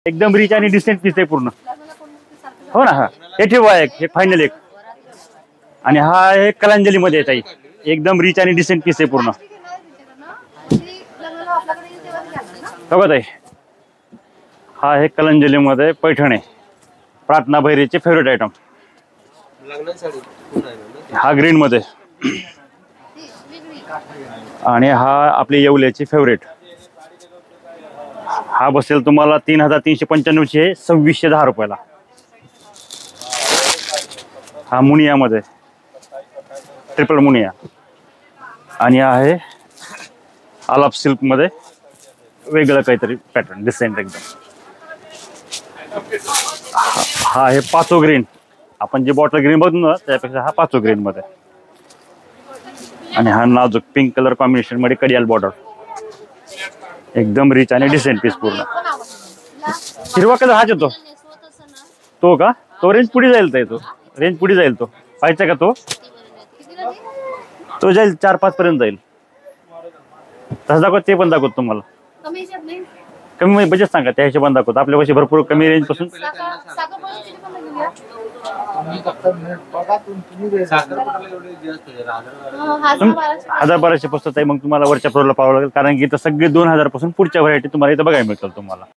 एकदम रिच आणि decent piece आहे पूर्ण. हो ना. हा हे ठेवा एक फायनल एक. आणि हा आहे कलांजली मध्ये आहे ताई. एकदम रिच आणि डिसेंट पीस आहे पूर्ण. बघा ताई, हा आहे कलांजली मध्ये पैठण आहे. प्रार्थना भैरीचे फेवरेट आयटम. हा ग्रीन मध्ये आणि हा आपली येवल्याची फेवरेट. हा बसेल तुम्हाला 3395 चे 2610 रुपयाला. हा मुनिया मध्ये ट्रिपल मुनिया. आणि आहे आलाप सिल्क मध्ये वेगळं काहीतरी पॅटर्न डिसेंट एकदम. हा आहे पाचो ग्रीन. आपण जे बॉटल ग्रीन बघतो ना त्यापेक्षा हा पाचो ग्रीन मध्ये. आणि हा नाजूक पिंक कलर कॉम्बिनेशन मध्ये कडियाल बॉर्डर. एकदम रिच आणि डिसेंट पीस पूर्ण. हिरवा कलर हाच येतो तो का? तो रेंज पुढे जाईल तो. रेंज पुढे जाईल तो. पाहिजे का तो? तो जाईल 4-5 पर्यंत जाईल. तसं दाखवत ते पण दाखवत तुम्हाला. कमी बजेट सांगा त्या हिशोबाने दाखवत. आपल्या पैसे भरपूर कमी रेंज पासून. 1000-1200 पुस्तक आहे. मग तुम्हाला वरच्या फ्लोअरला पाहावं लागेल कारण की इथं सगळे 2000 पासून पुढच्या व्हरायटी तुम्हाला इथं बघायला मिळतात तुम्हाला.